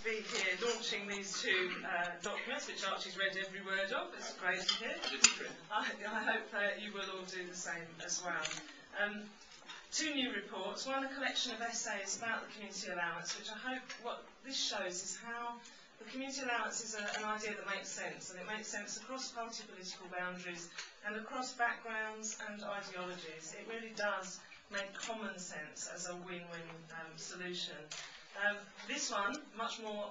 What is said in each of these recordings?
to be here launching these two documents, which Archie's read every word of. It's great to hear. I hope you will all do the same as well. Two new reports. One, a collection of essays about the community allowance, which I hope what this shows is how the community allowance is an idea that makes sense, and it makes sense across party political boundaries and across backgrounds and ideologies. It really does make common sense as a win-win solution. This one, much more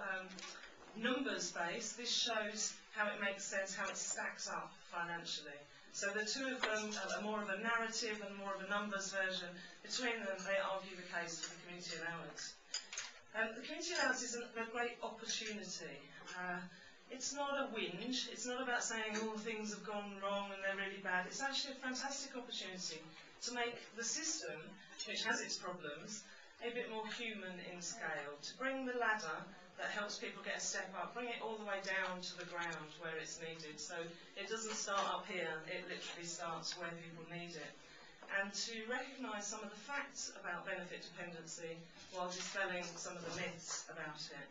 numbers-based, this shows how it makes sense, how it stacks up financially. So the two of them are more of a narrative and more of a numbers version. Between them, they argue the case for the community allowance. The community allowance is a great opportunity. It's not a whinge. It's not about saying all things have gone wrong and they're really bad. It's actually a fantastic opportunity to make the system, which has its problems, a bit more human in scale, to bring the ladder that helps people get a step up, bring it all the way down to the ground where it's needed. So it doesn't start up here, it literally starts where people need it. And to recognise some of the facts about benefit dependency while dispelling some of the myths about it.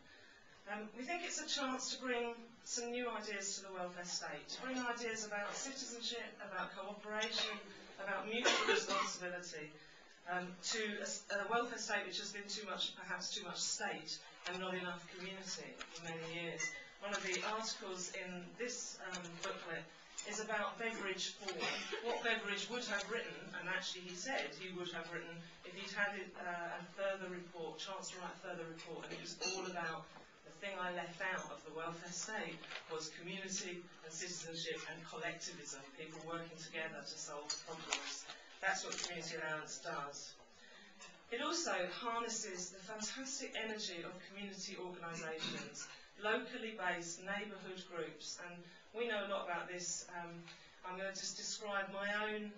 We think it's a chance to bring some new ideas to the welfare state, to bring ideas about citizenship, about cooperation, about mutual responsibility, to a welfare state which has been perhaps too much state and not enough community for many years. One of the articles in this booklet is about Beveridge Ford. What Beveridge would have written, and actually he said he would have written if he'd had a further report, chance to write a further report, and it was all about the thing I left out of the welfare state was community and citizenship and collectivism, people working together to solve problems. That's what community allowance does. It also harnesses the fantastic energy of community organisations, locally based neighbourhood groups, and we know a lot about this. I'm going to just describe my own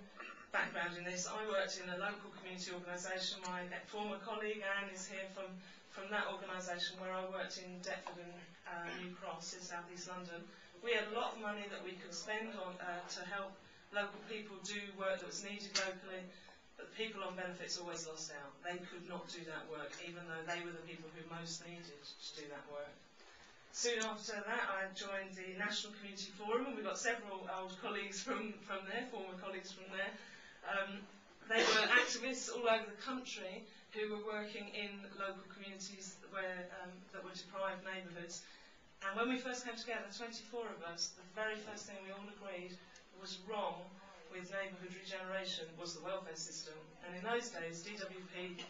background in this. I worked in a local community organisation. My former colleague Anne is here from that organisation where I worked in Deptford and New Cross in South East London. We had a lot of money that we could spend on to help local people do work that was needed locally, but the people on benefits always lost out. They could not do that work, even though they were the people who most needed to do that work. Soon after that, I joined the National Community Forum, and we got several old colleagues from there, former colleagues from there. They were activists all over the country who were working in local communities where, that were deprived neighbourhoods. And when we first came together, 24 of us, the very first thing we all agreed was wrong with neighbourhood regeneration was the welfare system. And in those days, DWP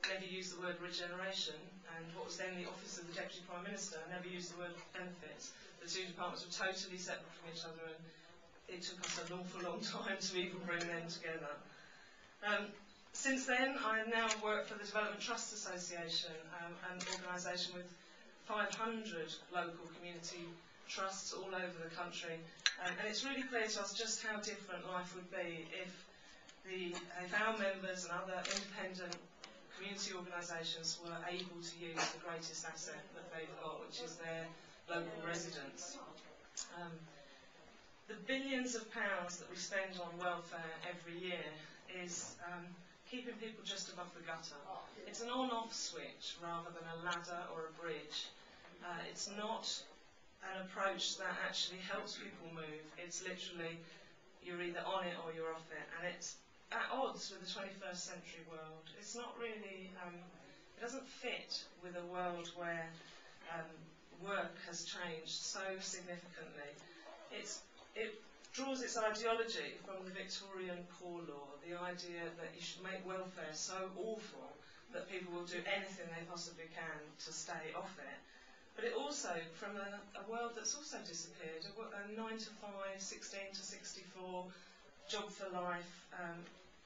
never used the word regeneration, and what was then the Office of the Deputy Prime Minister never used the word benefits. The two departments were totally separate from each other, and it took us an awful long time to even bring them together. Since then, I now work for the Development Trust Association, an organisation with 500 local community trusts all over the country, and it's really clear to us just how different life would be if our members and other independent community organisations were able to use the greatest asset that they've got, which is their local residents. The billions of pounds that we spend on welfare every year is keeping people just above the gutter. It's an on-off switch rather than a ladder or a bridge. It's not an approach that actually helps people move. It's literally you're either on it or you're off it, and it's at odds with the 21st century world. It's not really, it doesn't fit with a world where work has changed so significantly. It draws its ideology from the Victorian Poor Law, the idea that you should make welfare so awful that people will do anything they possibly can to stay off it. But it also, from a world that's also disappeared, a 9 to 5, 16 to 64, job for life,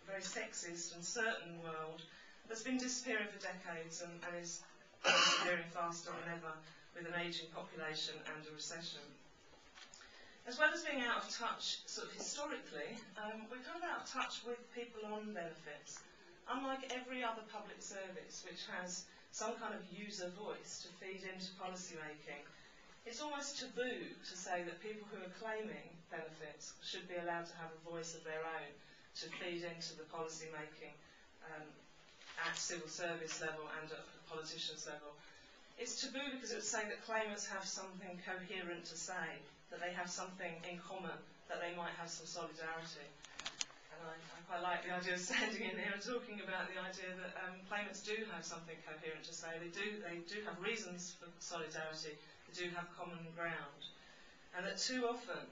very sexist and certain world that's been disappearing for decades and is disappearing faster than ever with an ageing population and a recession. As well as being out of touch sort of historically, we're kind of out of touch with people on benefits. Unlike every other public service which has some kind of user voice to feed into policy making, it's almost taboo to say that people who are claiming benefits should be allowed to have a voice of their own to feed into the policy making at civil service level and at politicians level. It's taboo because it would say that claimants have something coherent to say, that they have something in common, that they might have some solidarity. And I quite like the idea of standing in here and talking about the idea that claimants do have something coherent to say. They do have reasons for solidarity. They do have common ground. And that too often,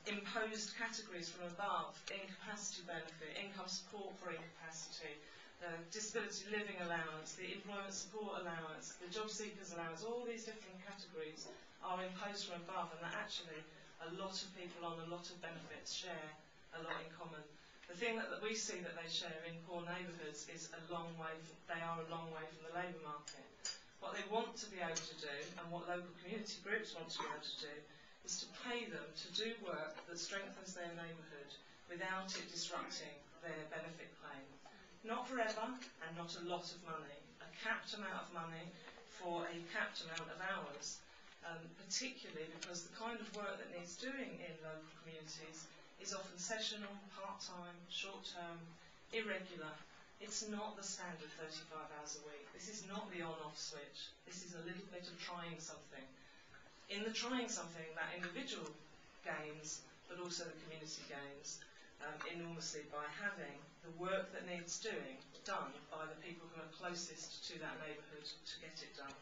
imposed categories from above, incapacity benefit, income support for incapacity, the disability living allowance, the employment support allowance, the job seekers allowance, all these different categories are imposed from above, and that actually a lot of people on a lot of benefits share a lot in common. The thing that we see that they share in poor neighbourhoods is they are a long way from the labour market. What they want to be able to do, and what local community groups want to be able to do, is to pay them to do work that strengthens their neighbourhood without it disrupting their benefit claim. Not forever, and not a lot of money. A capped amount of money for a capped amount of hours, particularly because the kind of work that needs doing in local communities is often sessional, part-time, short-term, irregular. It's not the standard 35 hours a week. This is not the on-off switch. This is a little bit of trying something. In the trying something, that individual gains, but also the community gains enormously by having the work that needs doing done by the people who are closest to that neighbourhood to get it done.